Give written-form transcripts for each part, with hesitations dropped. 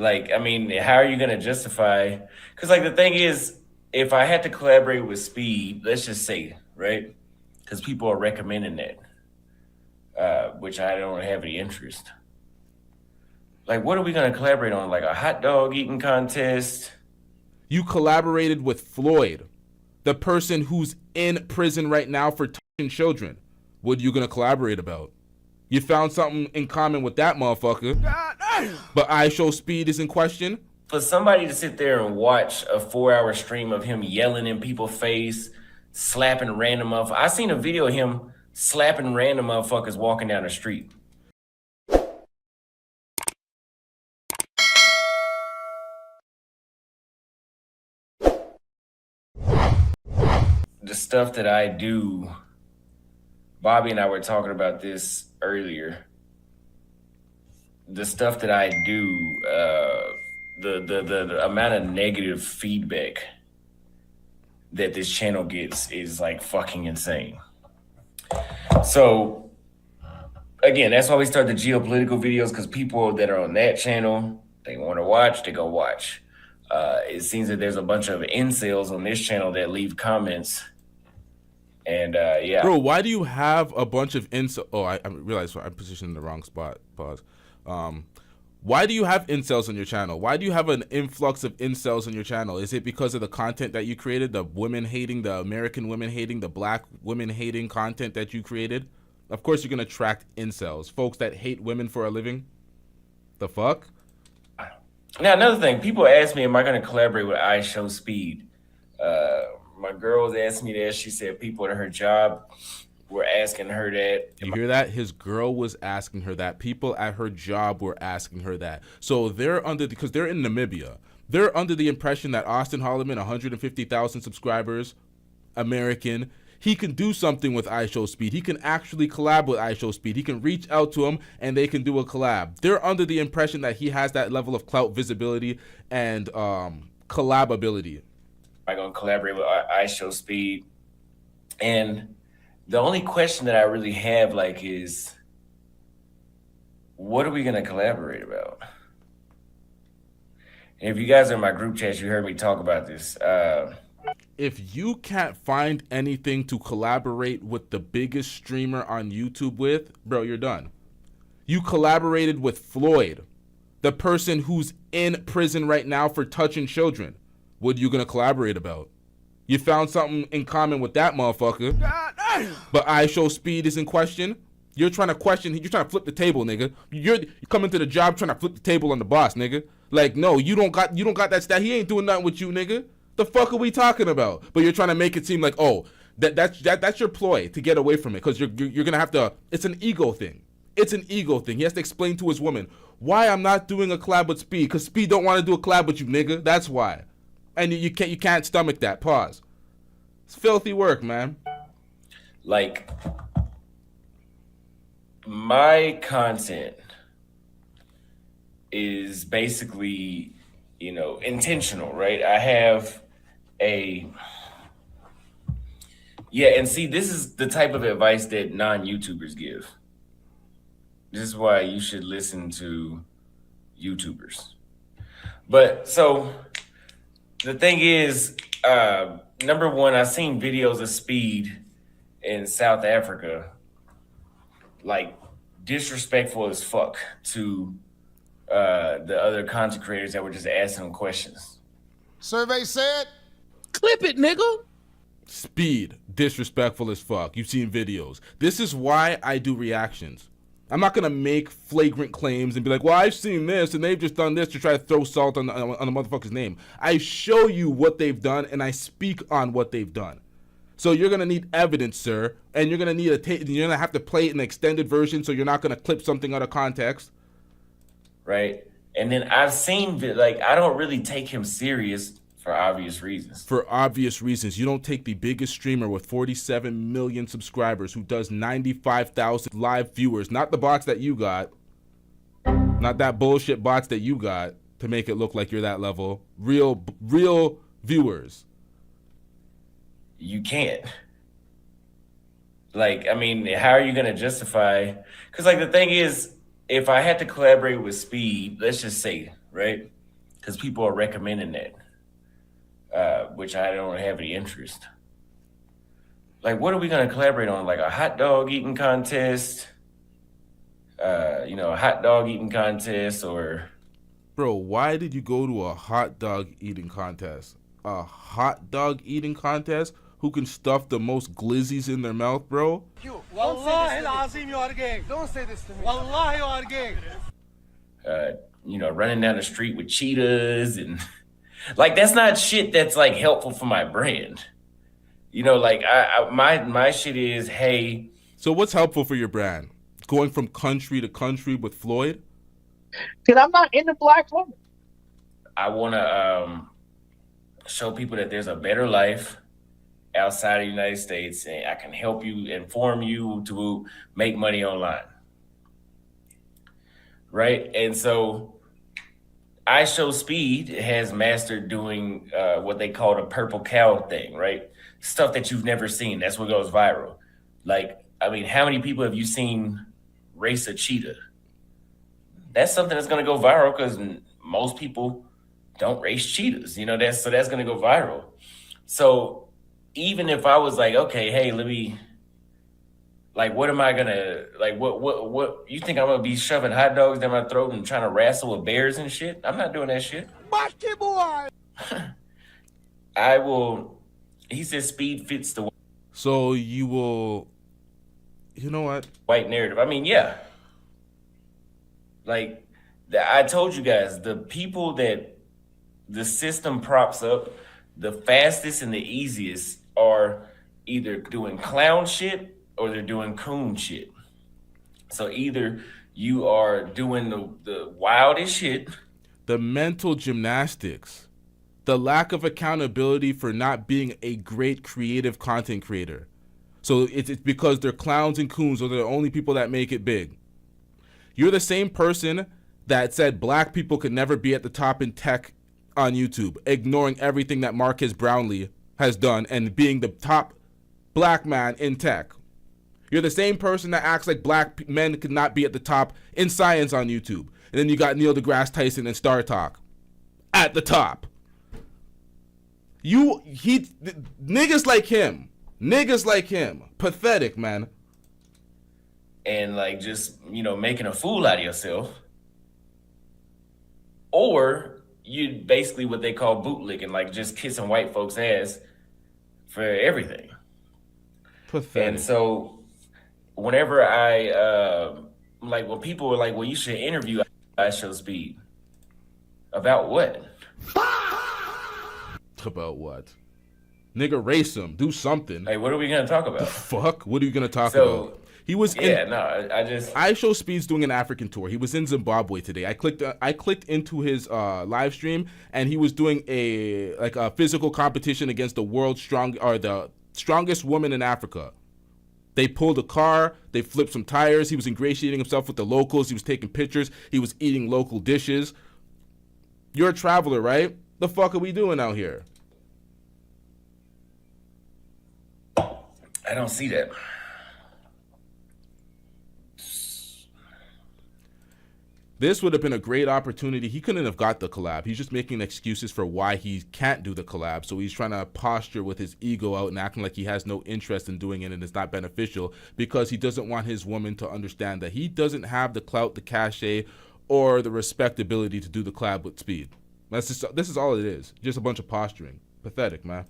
Like, I mean, how are you going to justify? Because, like, the thing is, if I had to collaborate with Speed, let's just say, right? Because people are recommending that, which I don't have any interest. Like, what are we going to collaborate on? Like a hot dog eating contest? You collaborated with Floyd, the person who's in prison right now for touching children. What are you gonna collaborate about? You found something in common with that motherfucker. But IShowSpeed is in question. For somebody to sit there and watch a 4-hour stream of him yelling in people's face, slapping random motherfuckers. I seen a video of him slapping random motherfuckers walking down the street. The stuff that I do, Bobby and I were talking about this earlier. The stuff that I do, the amount of negative feedback that this channel gets is like fucking insane. So again, that's why we start the geopolitical videos, because people that are on that channel, they want to watch, they go watch. It seems that there's a bunch of incels on this channel that leave comments. And yeah. Bro, why do you have a bunch of incels? Oh, I realized I'm positioned in the wrong spot. Pause. Why do you have incels on your channel? Why do you have an influx of incels on your channel? Is it because of the content that you created? The women hating, the American women hating, the black women hating content that you created? Of course you're going to attract incels. Folks that hate women for a living. The fuck? Now, another thing. People ask me, am I going to collaborate with IShowSpeed? My girl was asking me that. She said people at her job were asking her that. You hear that? His girl was asking her that. People at her job were asking her that. So they're under, because they're in Namibia, they're under the impression that Auston Holleman, 150,000 subscribers, American, he can do something with IShowSpeed. He can actually collab with IShowSpeed. He can reach out to him and they can do a collab. They're under the impression that he has that level of clout, visibility, and collabability. Am I going to collaborate with IShowSpeed? And the only question that I really have, like, is what are we going to collaborate about? And if you guys are in my group chat, you heard me talk about this. If you can't find anything to collaborate with the biggest streamer on YouTube with, bro, you're done. You collaborated with Floyd, the person who's in prison right now for touching children. What are you going to collaborate about? You found something in common with that motherfucker. But IShowSpeed is in question. You're trying to question, you're trying to flip the table, nigga. You're coming to the job trying to flip the table on the boss, nigga. Like, no, you don't got that stat. He ain't doing nothing with you, nigga. The fuck are we talking about? But you're trying to make it seem like, oh, that's your ploy to get away from it, because you're gonna have to. It's an ego thing. It's an ego thing. He has to explain to his woman why I'm not doing a collab with Speed, because Speed don't want to do a collab with you, nigga. That's why. And you can't stomach that. Pause. It's filthy work, man. Like, my content is basically, intentional, right? I have and see, this is the type of advice that non-YouTubers give. This is why you should listen to YouTubers. But so the thing is, number one, I've seen videos of Speed in South Africa, like, disrespectful as fuck to the other content creators that were just asking him questions. Survey said, clip it, nigga. Speed, disrespectful as fuck. You've seen videos. This is why I do reactions. I'm not gonna make flagrant claims and be like, well, I've seen this and they've just done this to try to throw salt on the motherfucker's name. I show you what they've done and I speak on what they've done. So you're gonna need evidence, sir, and you're gonna need you're gonna have to play it in an extended version, so you're not gonna clip something out of context. Right. And then I've seen, like, I don't really take him serious for obvious reasons. For obvious reasons. You don't take the biggest streamer with 47 million subscribers who does 95,000 live viewers, not the bots that you got, not that bullshit bots that you got to make it look like you're that level. Real viewers. You can't. Like, I mean, how are you going to justify? Because, like, the thing is, if I had to collaborate with Speed, let's just say, right? Because people are recommending that, which I don't have any interest. Like, what are we gonna collaborate on? Like a hot dog eating contest? A hot dog eating contest, or Bro, why did you go to a hot dog eating contest? A hot dog eating contest? Who can stuff the most glizzies in their mouth, bro? Wallahi al-azim, you are gay. Don't say this to me. Wallahi, you are gay. running down the street with cheetahs and like that's not shit that's like helpful for my brand. Like my shit is, hey. So what's helpful for your brand? Going from country to country with Floyd? Because I'm not into black women. I want to show people that there's a better life outside of the United States, and I can help you, inform you to make money online. Right? And so IShowSpeed has mastered doing what they call the purple cow thing, right? Stuff that you've never seen. That's what goes viral. Like, I mean, how many people have you seen race a cheetah? That's something that's going to go viral because most people don't race cheetahs. That's going to go viral. So even if I was like, okay, hey, let me, like, what am I gonna, like, what you think I'm gonna be shoving hot dogs down my throat and trying to wrestle with bears and shit? I'm not doing that shit. I will. He says speed fits the So you will, you know what? white narrative. I mean, yeah. Like, I told you guys, the people that the system props up the fastest and the easiest are either doing clown shit or they're doing coon shit. So either you are doing the wildest shit. The mental gymnastics, the lack of accountability for not being a great creative content creator. So it's because they're clowns and coons, or they're the only people that make it big. You're the same person that said black people could never be at the top in tech on YouTube, ignoring everything that Marcus Brownlee has done and being the top black man in tech. You're the same person that acts like black men could not be at the top in science on YouTube. And then you got Neil deGrasse Tyson and Star Talk at the top. Niggas like him, pathetic, man. And like just, making a fool out of yourself. Or you basically what they call bootlicking, like just kissing white folks' ass for everything. Pathetic. And so whenever I when people were like, well, you should interview IShowSpeed. About what? About what? Nigga, race him. Do something. Hey, what are we gonna talk about? Fuck. What are you gonna talk about? He was IShowSpeed's doing an African tour. He was in Zimbabwe today. I clicked into his live stream, and he was doing a physical competition against the strongest woman in Africa. They pulled a car, they flipped some tires, he was ingratiating himself with the locals, he was taking pictures, he was eating local dishes. You're a traveler, right? The fuck are we doing out here? I don't see that. This would have been a great opportunity. He couldn't have got the collab. He's just making excuses for why he can't do the collab. So he's trying to posture with his ego out and acting like he has no interest in doing it and it's not beneficial because he doesn't want his woman to understand that he doesn't have the clout, the cachet, or the respectability to do the collab with Speed. This is all it is. Just a bunch of posturing. Pathetic, man.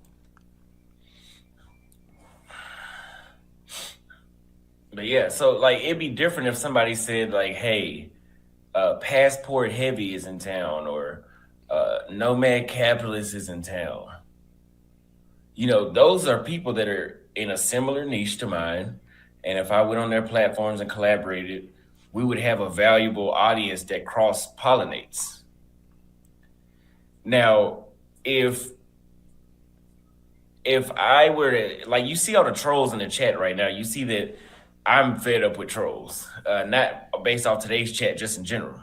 But yeah, so like it'd be different if somebody said like, hey, Passport Heavy is in town, or Nomad Capitalist is in town. Those are people that are in a similar niche to mine. And if I went on their platforms and collaborated, we would have a valuable audience that cross-pollinates. Now, if I were to, like, you see all the trolls in the chat right now, you see that I'm fed up with trolls, not based off today's chat, just in general.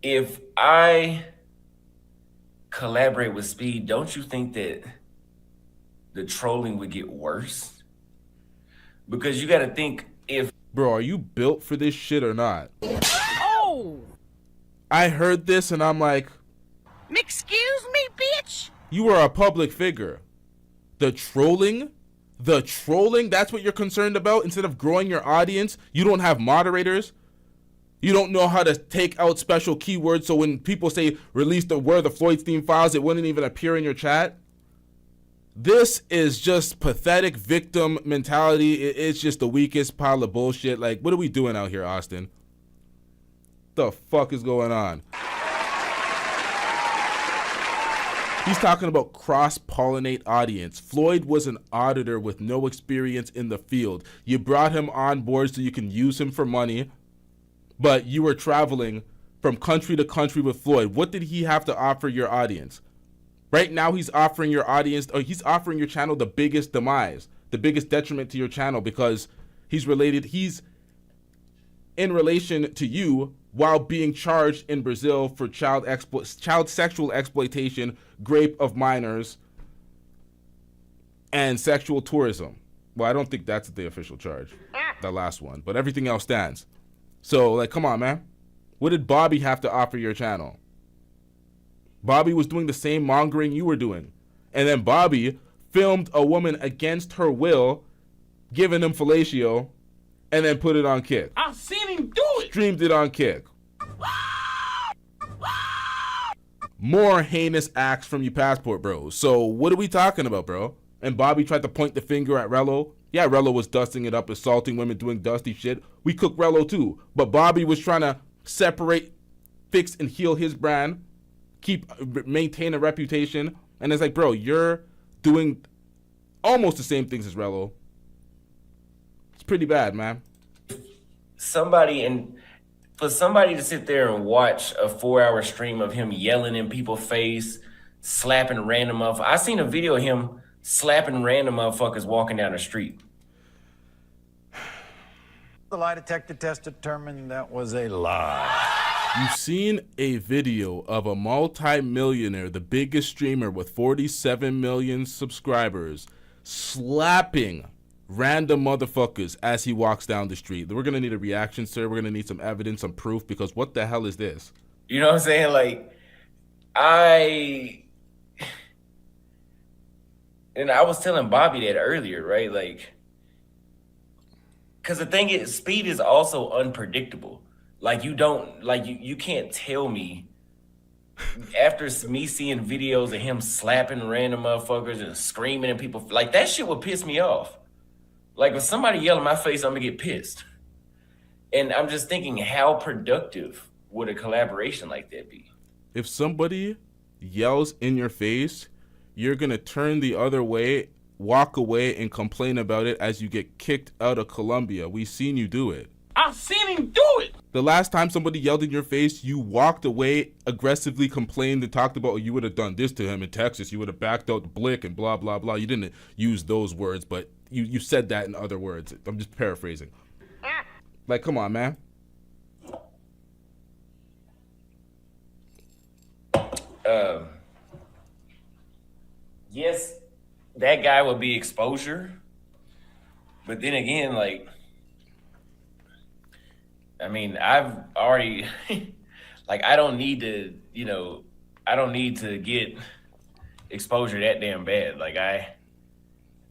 If I collaborate with Speed, don't you think that the trolling would get worse? Because you got to think, if Bro, are you built for this shit or not? Oh! I heard this and I'm like, Excuse me, bitch? you are a public figure. The trolling, that's what you're concerned about? Instead of growing your audience, you don't have moderators. You don't know how to take out special keywords, so when people say release the where the Floydstein files, it wouldn't even appear in your chat. This is just pathetic victim mentality. It's just the weakest pile of bullshit. Like, what are we doing out here, Austin? The fuck is going on? He's talking about cross-pollinate audience. Floyd was an auditor with no experience in the field. You brought him on board so you can use him for money, but you were traveling from country to country with Floyd. What did he have to offer your audience? Right now, he's offering your audience, or he's offering your channel the biggest demise, the biggest detriment to your channel, because he's in relation to you while being charged in Brazil for child sexual exploitation, rape of minors, and sexual tourism. Well, I don't think that's the official charge, the last one, but everything else stands. So, like, come on, man. What did Bobby have to offer your channel? Bobby was doing the same mongering you were doing. And then Bobby filmed a woman against her will, giving him fellatio, and then put it on Kick. I've seen him do it. Streamed it on Kick. More heinous acts from you passport bros. So what are we talking about, bro? And Bobby tried to point the finger at Rello. Yeah, Rello was dusting it up, assaulting women, doing dusty shit. We cook Rello too. But Bobby was trying to separate, fix, and heal his brand, maintain a reputation. And it's like, bro, you're doing almost the same things as Rello. It's pretty bad, man. For somebody to sit there and watch a 4-hour stream of him yelling in people's face, slapping random motherfuckers. I seen a video of him slapping random motherfuckers walking down the street. The lie detector test determined that was a lie. You've seen a video of a multi-millionaire, the biggest streamer with 47 million subscribers, slapping random motherfuckers as he walks down the street. We're going to need a reaction, sir. We're going to need some evidence, some proof, because what the hell is this? You know what I'm saying? Like, I was telling Bobby that earlier, right? Like, because the thing is, speed is also unpredictable. Like, you can't tell me after me seeing videos of him slapping random motherfuckers and screaming at people, like, that shit would piss me off. Like, if somebody yell in my face, I'm gonna get pissed. And I'm just thinking, how productive would a collaboration like that be? If somebody yells in your face, you're gonna turn the other way, walk away, and complain about it as you get kicked out of Colombia. We've seen you do it. I've seen him do it. The last time somebody yelled in your face, you walked away, aggressively complained and talked about, oh, you would have done this to him in Texas. You would have backed out the blick and blah, blah, blah. You didn't use those words, but you said that in other words. I'm just paraphrasing. Like, come on, man. Yes, that guy would be exposure. But then again, like, I mean, I've already, like, I don't need to get exposure that damn bad. Like, I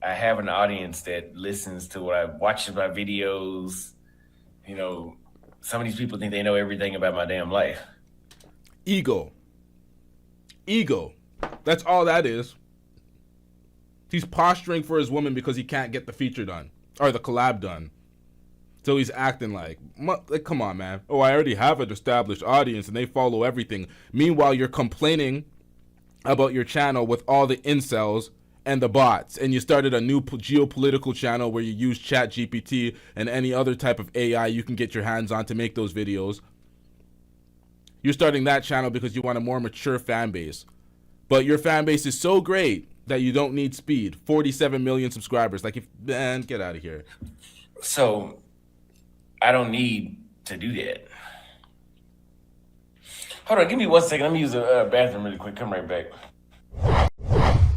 have an audience that listens to what I watches my videos. You know, some of these people think they know everything about my damn life. Ego. That's all that is. He's posturing for his woman because he can't get the feature done or the collab done. So he's acting like, come on, man. Oh, I already have an established audience and they follow everything. Meanwhile, you're complaining about your channel with all the incels and the bots, and you started a new geopolitical channel where you use ChatGPT and any other type of AI you can get your hands on to make those videos. You're starting that channel because you want a more mature fan base. But your fan base is so great that you don't need speed. 47 million subscribers. Like, man, get out of here. So I don't need to do that. Hold on, give me 1 second. Let me use the bathroom really quick. Come right back.